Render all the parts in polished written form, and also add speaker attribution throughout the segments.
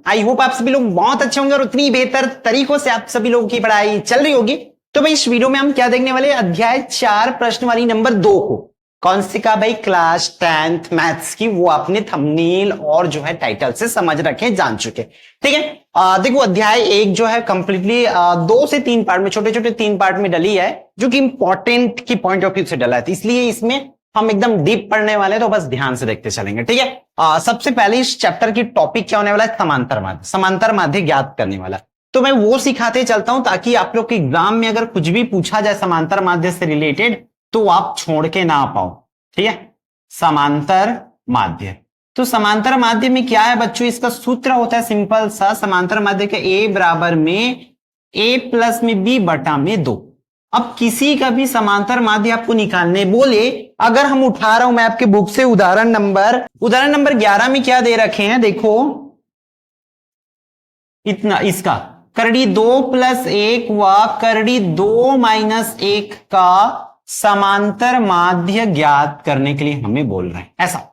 Speaker 1: I hope आप सभी लोग बहुत अच्छे होंगे और उतनी बेहतर तरीकों से आप सभी लोगों की पढ़ाई चल रही होगी। तो भाई इस वीडियो में हम क्या देखने वाले, अध्याय 4 प्रश्न वाली नंबर 2 को, कौन सी का भाई, क्लास 10th मैथ्स की, वो आपने थंबनेल और जो है टाइटल से समझ रखे, जान चुके। ठीक है, देखो अध्याय 1 जो है कंप्लीटली 2 से 3 पार्ट में, छोटे छोटे 3 पार्ट में डली है, जो कि इंपॉर्टेंट की पॉइंट ऑफ व्यू से डला है, इसलिए इसमें हम एकदम डीप पढ़ने वाले हैं, तो बस ध्यान से देखते चलेंगे। ठीक है, सबसे पहले इस चैप्टर की टॉपिक क्या होने वाला है, समांतर माध्य, समांतर माध्य ज्ञात करने वाला। तो मैं वो सिखाते चलता हूं ताकि आप लोग के एग्जाम में अगर कुछ भी पूछा जाए समांतर माध्य से रिलेटेड तो आप छोड़ के ना पाओ। ठीक है, समांतर माध्य। तो समांतर माध्य में क्या है बच्चों, इसका सूत्र होता है सिंपल सा, समांतर माध्य का ए बराबर में ए प्लस में बी बटा में 2। अब किसी का भी समांतर माध्य आपको निकालने बोले, अगर हम उठा रहा हूं मैं आपके बुक से उदाहरण नंबर 11 में क्या दे रखे हैं, देखो इतना, इसका करड़ी 2 + 1 व करड़ी 2 - 1 का समांतर माध्य ज्ञात करने के लिए हमें बोल रहे हैं ऐसा।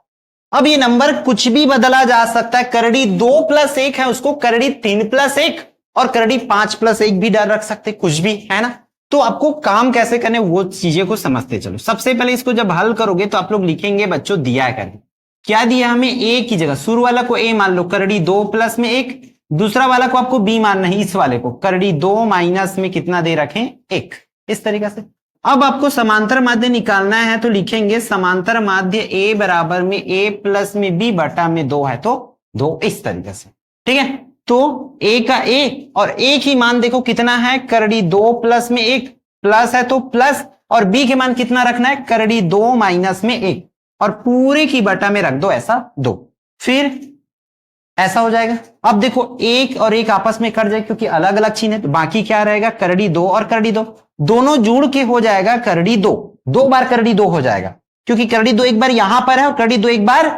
Speaker 1: अब ये नंबर कुछ भी बदला जा सकता है, करड़ी 2 + 1 है, उसको करड़ी 3 + 1 और करड़ी 5 + 1 भी डाल रख सकते, कुछ भी है ना। तो आपको काम कैसे करने वो चीजें को समझते चलो। सबसे पहले इसको जब हल करोगे तो आप लोग लिखेंगे बच्चों दिया करके, क्या दिया हमें, ए की जगह शुरू वाला को ए मान लो, करड़ी 2 + में 1, दूसरा वाला को आपको बी मानना है, इस वाले को करड़ी 2 - में कितना दे रखें, 1, इस तरीके से। अब आपको समांतर माध्य निकालना है तो लिखेंगे समांतर माध्य ए बराबर में ए प्लस में बी बटा में 2 है तो 2, इस तरीके से। ठीक है, तो ए का ए और ए की मान देखो कितना है, करड़ी 2 + में 1, प्लस है तो प्लस, और बी के मान कितना रखना है, करड़ी 2 - में 1, और पूरे की बटा में रख दो ऐसा 2, फिर ऐसा हो जाएगा। अब देखो 1 और 1 आपस में कट जाए क्योंकि अलग अलग चिन्ह है, तो बाकी क्या रहेगा, करड़ी 2 और करड़ी 2, दोनों जुड़ के हो जाएगा करड़ी 2, 2 बार करड़ी 2 हो जाएगा, क्योंकि करड़ी 2 एक बार यहां पर है और करड़ी 2 एक बार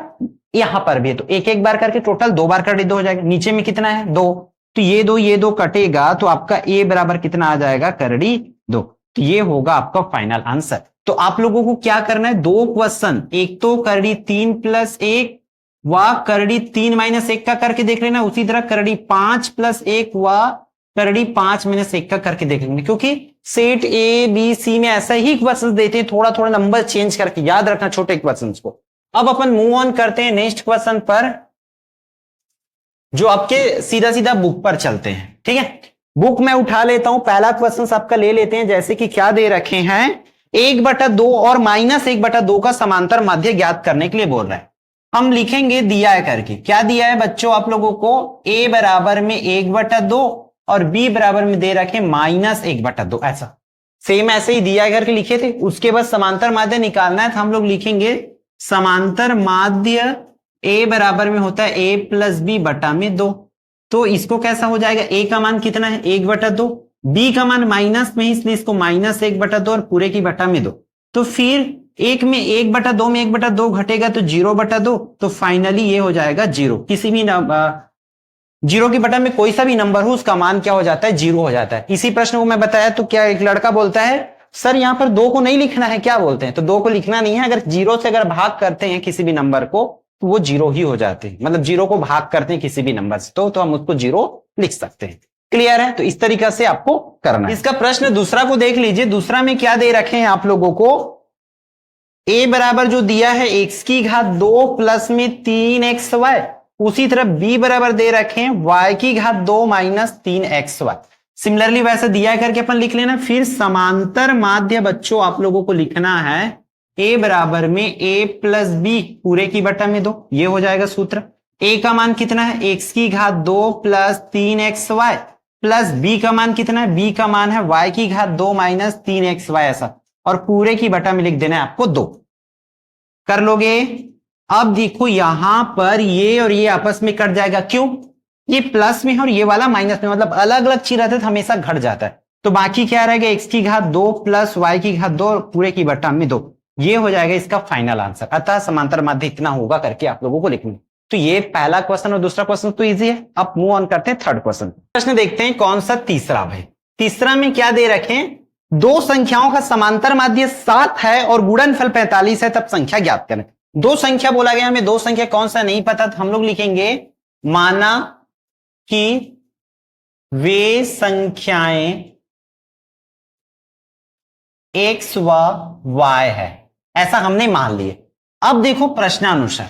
Speaker 1: यहां पर भी है, तो एक एक बार करके टोटल 2 बार करड़ी 2 हो जाएगा। नीचे में कितना है, 2, तो ये दो कटेगा तो आपका ए बराबर कितना आ जाएगा, करड़ी 2, तो ये होगा आपका फाइनल आंसर। तो आप लोगों को क्या करना है, 2 क्वेश्चन, एक तो करड़ी 3 + 1 व करड़ी 3 - 1 का करके देख लेना, उसी तरह करड़ी 5 + 1 व करड़ी 5 - 1 का करके देख लेंगे, क्योंकि सेट ए बी सी में ऐसा ही क्वेश्चन देते हैं, थोड़ा थोड़ा नंबर चेंज करके, याद रखना छोटे क्वेश्चन को। अब अपन मूव ऑन करते हैं नेक्स्ट क्वेश्चन पर, जो आपके सीधा सीधा बुक पर चलते हैं। ठीक है, बुक में उठा लेता हूं, पहला क्वेश्चन आपका ले लेते हैं, जैसे कि क्या दे रखे हैं, 1/2 और -1/2 का समांतर माध्य ज्ञात करने के लिए बोल रहा है। हम लिखेंगे दिया है करके, क्या दिया है बच्चों आप लोगों को, a बराबर में 1/2 और b बराबर में दे रखे -1/2, ऐसा सेम ऐसे ही दिया करके लिखे थे। उसके बाद समांतर माध्य निकालना है तो हम लोग लिखेंगे समांतर माध्य a बराबर में होता है a + b बटा में 2, तो इसको कैसा हो जाएगा, a का मान कितना है 1/2, b का मान माइनस में, इसलिए इसको -1/2 और पूरे की बटा में 2, तो फिर 1 में 1/2 में 1/2 घटेगा तो 0/2, तो फाइनली ये हो जाएगा 0। किसी भी 0 की बटा में कोई सा भी नंबर हो उसका मान क्या हो जाता है, 0 हो जाता है। इसी प्रश्न को मैं बताया तो क्या एक लड़का बोलता है, सर यहां पर 2 को नहीं लिखना है, क्या बोलते हैं, तो 2 को लिखना नहीं है, अगर 0 से अगर भाग करते हैं किसी भी नंबर को तो वो 0 ही हो जाते हैं, मतलब 0 को भाग करते हैं किसी भी नंबर से तो हम उसको 0 लिख सकते हैं। क्लियर है, तो इस तरीका से आपको करना है। इसका प्रश्न दूसरा को देख लीजिए, दूसरा में क्या दे रखे हैं आप लोगों को, a बराबर जो दिया है x⁻2 + में 3xy, उसी तरह b बराबर दे रखे हैं y⁻2 - 3xy। सिमिलरली वैसे दिया करके अपन लिख लेना। फिर समांतर माध्य बच्चों आप लोगों को लिखना है a बराबर में a + b पूरे की बटा में 2, ये हो जाएगा सूत्र। a का मान कितना है, x⁻2 + 3xy प्लस b का मान कितना है, b का मान है y⁻2 - 3xy, ऐसा, और पूरे की बटा में लिख देना है आपको 2। कर लोगे। अब देखो यहां पर ये और ये आपस में कट जाएगा, क्यों, ये प्लस में है और ये वाला माइनस में, मतलब अलग अलग चीज रहते तो हमेशा घट जाता है, तो बाकी क्या रहेगा, x⁻2 + y⁻2 पूरे की बटा में 2, ये हो जाएगा इसका फाइनल आंसर। अतः समांतर माध्य इतना होगा करके आप लोगों को लिखना। तो ये पहला क्वेश्चन और दूसरा क्वेश्चन तो इजी है। अब मूव ऑन करते हैं थर्ड क्वेश्चन। प्रश्न देखते हैं कौन सा, तीसरा भाई। तीसरा में क्या दे रखे हैं, दो संख्याओं का समांतर माध्य 7 है और गुणनफल 45 है, तब संख्या ज्ञात करें। दो संख्या बोला गया, हमें दो संख्या कौन सा नहीं पता, तो हम लोग लिखेंगे माना कि वे संख्याएं x व y है, ऐसा हमने मान लिए। अब देखो प्रश्नानुसार,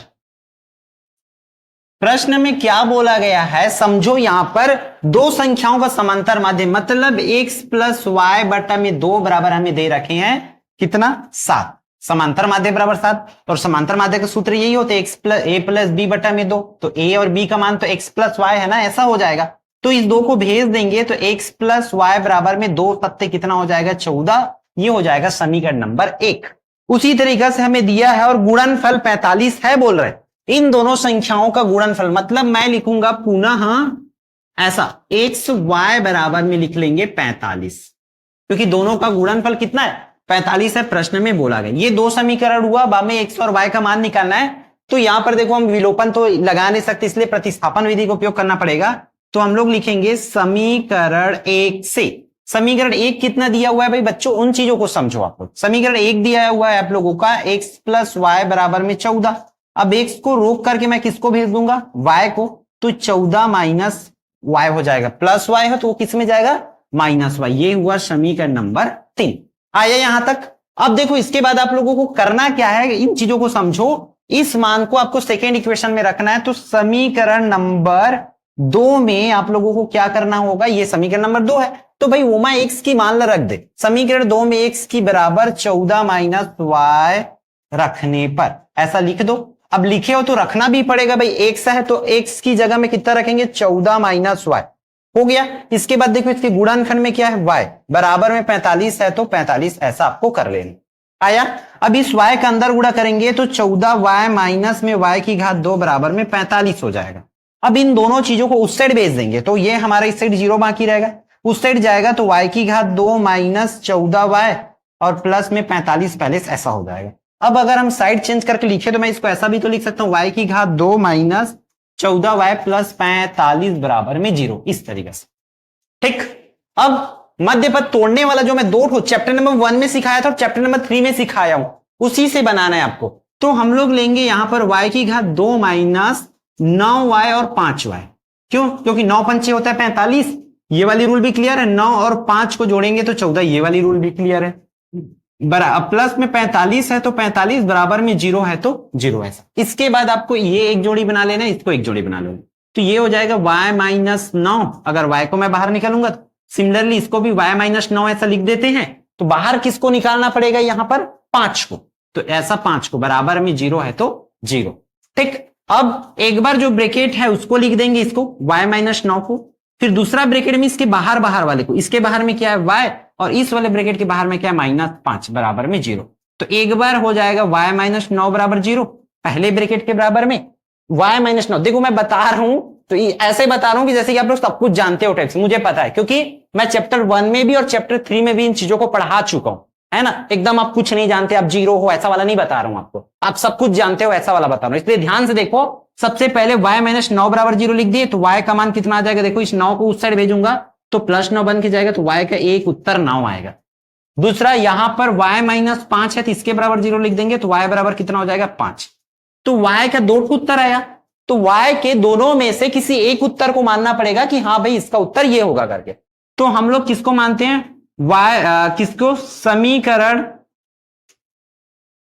Speaker 1: प्रश्न में क्या बोला गया है, समझो यहां पर दो संख्याओं का समांतर माध्य, मतलब x प्लस वाई बटा में 2 बराबर हमें दे रखे हैं कितना, 7। समांतर माध्य बराबर 7, और समांतर माध्य का सूत्र यही होता है a प्लस बी बटा में 2। तो a और b का मान तो x प्लस वाई है ना, ऐसा हो जाएगा। तो इस 2 को भेज देंगे तो x प्लस वाई बराबर में 2 सत्ते कितना हो जाएगा, 14। ये हो जाएगा समीकरण नंबर 1। उसी तरीके से हमें दिया है और गुणनफल 45 है बोल रहे, इन दोनों संख्याओं का गुणनफल, मतलब मैं लिखूंगा पुनः ऐसा, एक्स वाई बराबर में लिख लेंगे 45, क्योंकि दोनों का गुणनफल कितना है, 45 है, प्रश्न में बोला गया। ये दो समीकरण हुआ, अब हमें एक्स और वाई का मान निकालना है। तो यहां पर देखो हम विलोपन तो लगा नहीं सकते, इसलिए प्रतिस्थापन विधि का उपयोग करना पड़ेगा। तो हम लोग लिखेंगे समीकरण 1 से, समीकरण 1 कितना दिया हुआ है भाई बच्चों, उन चीजों को समझो। आपको समीकरण 1 दिया हुआ है आप लोगों का, x प्लस वाई बराबर में 14। अब x को रोक करके मैं किसको भेज दूंगा, y को, तो 14 माइनस y हो जाएगा, प्लस y है तो वो किस में जाएगा, माइनस y। ये हुआ समीकरण नंबर 3। आया यहां तक। अब देखो इसके बाद आप लोगों को करना क्या है, इन चीजों को समझो। इस मान को आपको सेकेंड इक्वेशन में रखना है, तो समीकरण नंबर 2 में आप लोगों को क्या करना होगा, ये समीकरण नंबर 2 है, तो भाई ओमा x की मान रख दे। समीकरण 2 में x की बराबर 14 माइनस y रखने पर ऐसा लिख दो। अब लिखे हो तो रखना भी पड़ेगा भाई, x है तो x की जगह में कितना रखेंगे, 14 माइनस y हो गया। इसके बाद देखो इसके गुणनखंड में क्या है, y बराबर में 45 है तो 45 ऐसा आपको कर लेना। आया। अब इस y का अंदर गुणा करेंगे तो 14y माइनस में y की घात 2 बराबर में 45 हो जाएगा। अब इन दोनों चीजों को उस साइड भेज देंगे तो ये हमारा इस साइड 0 बाकी रहेगा, उस साइड जाएगा तो y की घात 2 माइनस 14y और प्लस में 45 पहले ऐसा हो जाएगा। अब अगर हम साइड चेंज करके लिखे तो मैं इसको ऐसा भी तो लिख सकता हूं, y की घात 2 माइनस 14y प्लस 45 बराबर में 0, इस तरीके से। ठीक। अब मध्य पद तोड़ने वाला जो मैं 2 चैप्टर नंबर 1 में सिखाया था और चैप्टर नंबर 3 में सिखाया हूं, उसी से बनाना है आपको। तो हम लोग लेंगे यहां पर y की घात 2 माइनस 9y और 5y। क्यों, क्योंकि 9 पंचे होता है 45, ये वाली रूल भी क्लियर है। 9 और 5 को जोड़ेंगे तो 14, ये वाली रूल भी क्लियर है। प्लस में 45 है तो 45 बराबर में 0 है तो 0 ऐसा। इसके बाद आपको ये एक जोड़ी बना लेना, इसको एक जोड़ी बना लो, तो ये हो जाएगा y माइनस 9। अगर y को मैं बाहर निकालूंगा, सिमिलरली इसको भी y माइनस 9 ऐसा लिख देते हैं। तो बाहर किसको निकालना पड़ेगा, यहां पर 5 को, तो ऐसा 5 को बराबर में 0 है तो 0। ठीक। अब एक बार जो ब्रैकेट है उसको लिख देंगे, इसको y माइनस 9 को, फिर दूसरा ब्रैकेट में इसके बाहर वाले को, इसके बाहर में क्या है y, और इस वाले ब्रैकेट के बाहर में क्या है माइनस 5 बराबर में 0। तो एक बार हो जाएगा y माइनस 9 बराबर 0, पहले ब्रैकेट के बराबर में y माइनस 9। देखो मैं बता रहा हूं तो ऐसे बता रहा हूं कि जैसे कि आप लोग सब कुछ जानते हो टाइप से, मुझे पता है क्योंकि मैं चैप्टर 1 में भी और चैप्टर 3 में भी इन चीजों को पढ़ा चुका हूं, है ना। एकदम आप कुछ नहीं जानते, आप 0 हो ऐसा वाला नहीं बता रहा हूं आपको, आप सब कुछ जानते हो ऐसा वाला बता रहा हूं। इसलिए ध्यान से देखो, सबसे पहले y माइनस 9 बराबर 0 लिख दिए तो y का मान कितना आ जाएगा, देखो इस 9 को उस साइड भेजूंगा तो प्लस 9 बन के जाएगा, तो y का एक उत्तर 9 आएगा। दूसरा यहां पर y माइनस 5 है तो इसके बराबर 0 लिख देंगे तो y बराबर कितना हो जाएगा 5। तो y का 2 उत्तर आया, तो y के दोनों में से किसी एक उत्तर को मानना पड़ेगा कि हाँ भाई इसका उत्तर ये होगा करके। तो हम लोग किसको मानते हैं, किसको, समीकरण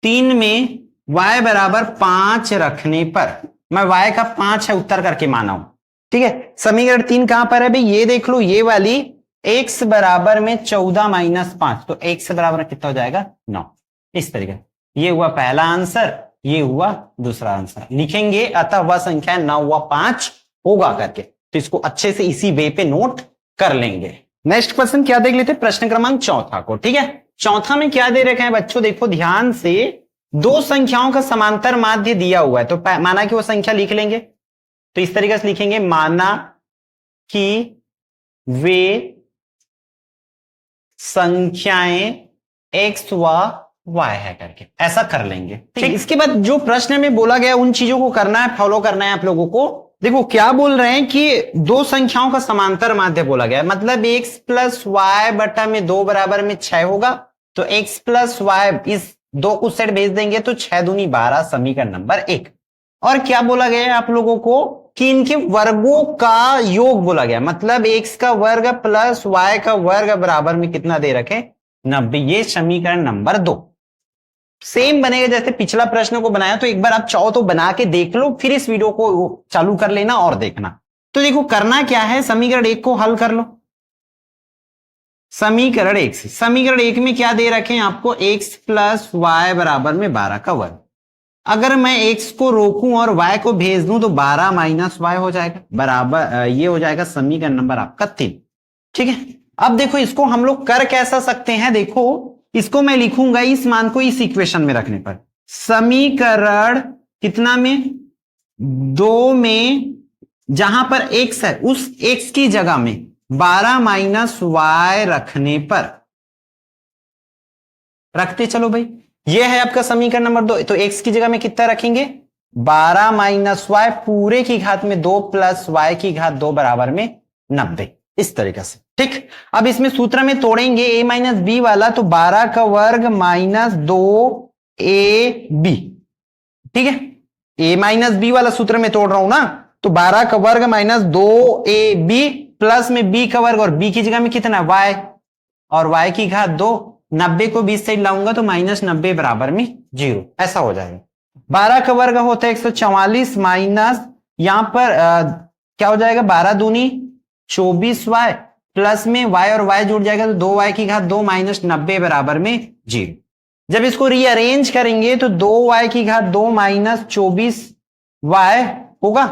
Speaker 1: 3 में y बराबर 5 रखने पर मैं y का 5 है उत्तर करके माना हूं। ठीक है। समीकरण 3 कहां पर है भाई, ये देख लो, ये वाली x बराबर में 14 माइनस 5, तो x बराबर कितना हो जाएगा 9, इस तरीके। ये हुआ पहला आंसर, ये हुआ दूसरा आंसर। लिखेंगे अतः वह संख्या 9 व 5 होगा करके, तो इसको अच्छे से इसी वे पे नोट कर लेंगे। नेक्स्ट क्वेश्चन क्या देख लेते, प्रश्न क्रमांक 4 को। ठीक है। चौथा में क्या दे रखे हैं बच्चों, देखो ध्यान से, दो संख्याओं का समांतर माध्य दिया हुआ है, तो माना कि वो संख्या लिख लेंगे, तो इस तरीके से लिखेंगे, माना कि वे संख्याएं x व y है करके, ऐसा कर लेंगे। ठीक। इसके बाद जो प्रश्न में बोला गया उन चीजों को करना है, फॉलो करना है आप लोगों को। देखो क्या बोल रहे हैं कि दो संख्याओं का समांतर माध्य बोला गया, मतलब x प्लस वाई बटा में 2 बराबर में 6 होगा, तो x प्लस वाई इस 2 को सेट भेज देंगे तो 6 दूनी 12, समीकरण नंबर 1। और क्या बोला गया है आप लोगों को कि इनके वर्गों का योग बोला गया, मतलब x का वर्ग प्लस y का वर्ग बराबर में कितना दे रखे 90। ये समीकरण नंबर 2 सेम बनेगा जैसे पिछला प्रश्न को बनाया। तो एक बार आप चाहो तो बना के देख लो, फिर इस वीडियो को चालू कर लेना और देखना। तो देखो करना क्या है, समीकरण 1 को हल कर लो। समीकरण 1 में क्या दे रखे हैं आपको, x प्लस वाई बराबर में 12 का वर्ग। अगर मैं x को रोकूं और y को भेज दूं तो 12 माइनस वाई हो जाएगा बराबर, ये हो जाएगा समीकरण नंबर आपका 3। ठीक है, अब देखो इसको हम लोग कर कैसा सकते हैं, देखो इसको मैं लिखूंगा इस मान को इस इक्वेशन में रखने पर। समीकरण कितना में 2 में जहां पर x है उस x की जगह में 12 माइनस वाई रखने पर, रखते चलो भाई, ये है आपका समीकरण नंबर 2। तो x की जगह में कितना रखेंगे 12 माइनस वाई पूरे की घात में 2 प्लस वाई की घात 2 बराबर में 90, इस तरीके से। ठीक, अब इसमें सूत्र में तोड़ेंगे a माइनस बी वाला, तो 12 का वर्ग माइनस 2ab। ठीक है, a माइनस बी वाला सूत्र में तोड़ रहा हूं ना, तो 12 का वर्ग माइनस 2ab प्लस में b का वर्ग और b की जगह में कितना y और y की घात 2, 90 को 20 साइड लाऊंगा तो माइनस 90 बराबर में 0, ऐसा हो जाएगा। 12 का वर्ग होता है 144 माइनस यहां पर क्या हो जाएगा 12 दूनी 24y प्लस में y और y जुड़ जाएगा तो 2y की घात 2 माइनस 90 बराबर में 0। जब इसको रीअरेंज करेंगे तो 2y की घात 2 माइनस 24y होगा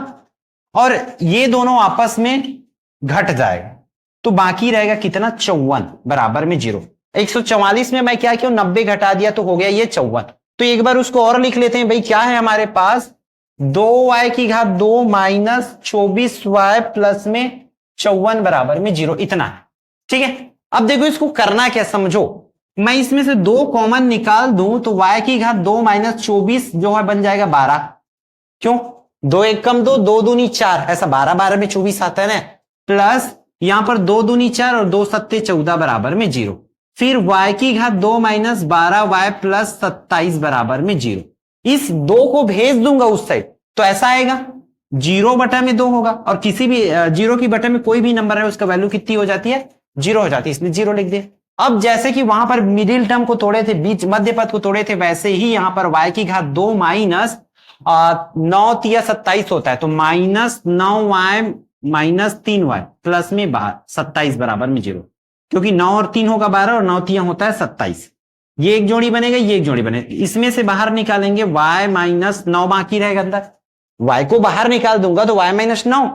Speaker 1: और ये दोनों आपस में घट जाएगा तो बाकी रहेगा कितना 54 बराबर में 0। 144 में मैं क्या किया 90 घटा दिया तो हो गया ये 54। तो एक बार उसको और लिख लेते हैं भाई, क्या है हमारे पास 2y की घात 2 माइनस 24y प्लस में 54 बराबर में 0, इतना है। ठीक है, अब देखो इसको करना क्या समझो, मैं इसमें से 2 कॉमन निकाल दूं तो y की घात 2 माइनस 24 जो है बन जाएगा 12। क्यों 2 1 कम 2, 2 दूनी 4, ऐसा 12 12 में 24 आता है ना, प्लस यहां पर 2 दूनी 4 और 2 सत्ते 14 बराबर में 0। फिर y की घात 2 माइनस 12y प्लस 27 बराबर में 0। इस 2 को भेज दूंगा उस साइड तो ऐसा आएगा 0 बटा में 2 होगा, और किसी भी 0 की बटा में कोई भी नंबर है उसका वैल्यू कितनी हो जाती है 0 हो जाती है, इसलिए 0 लिख दिया। अब जैसे कि वहां पर मिडिल टर्म को तोड़े थे, बीच मध्य पद को तोड़े थे, वैसे ही यहां पर y की घात 2 माइनस 9 तिया 27 होता है तो minus 9y minus 3y plus में 27 बराबर में 0, क्योंकि 9 और 3 होगा 12 और 9 तिया होता है 27। ये एक जोड़ी बनेगा, ये एक जोड़ी बनेगा, इसमें से बाहर निकालेंगे y माइनस 9 बाकी रहेगा अंदर, y को बाहर निकाल दूंगा तो y माइनस 9,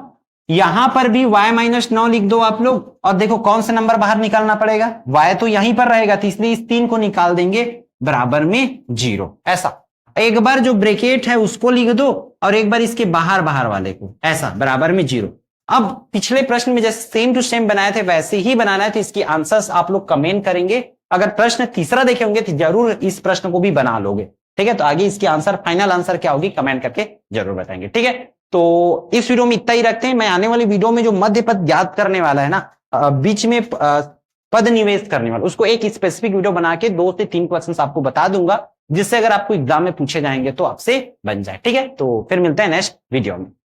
Speaker 1: यहां पर भी y माइनस 9 लिख दो आप लोग। और देखो कौन सा नंबर बाहर निकालना पड़ेगा, y तो यहीं पर रहेगा तो इसलिए इस 3 को निकाल देंगे बराबर में 0। ऐसा एक बार जो ब्रैकेट है उसको लिख दो और एक बार इसके बाहर बाहर वाले को, ऐसा बराबर में 0। अब पिछले प्रश्न में जैसे सेम टू सेम बनाए थे वैसे ही बनाना है, तो इसकी आंसर्स आप लोग कमेंट करेंगे। अगर प्रश्न तीसरा देखे होंगे तो जरूर इस प्रश्न को भी बना लोगे। ठीक है, तो आगे इसकी आंसर फाइनल आंसर क्या होगी कमेंट करके जरूर बताएंगे। ठीक है, तो इस वीडियो में इतना ही रखते हैं। मैं आने वाली वीडियो में जो मध्य पद ज्ञात करने वाला है ना, बीच में पद निवेश करने वाला, उसको एक स्पेसिफिक वीडियो बना के 2 से 3 क्वेश्चंस आपको बता दूंगा, जिससे अगर आपको एग्जाम में पूछे जाएंगे तो आपसे बन जाए। ठीक है, तो फिर मिलते हैं नेक्स्ट वीडियो में।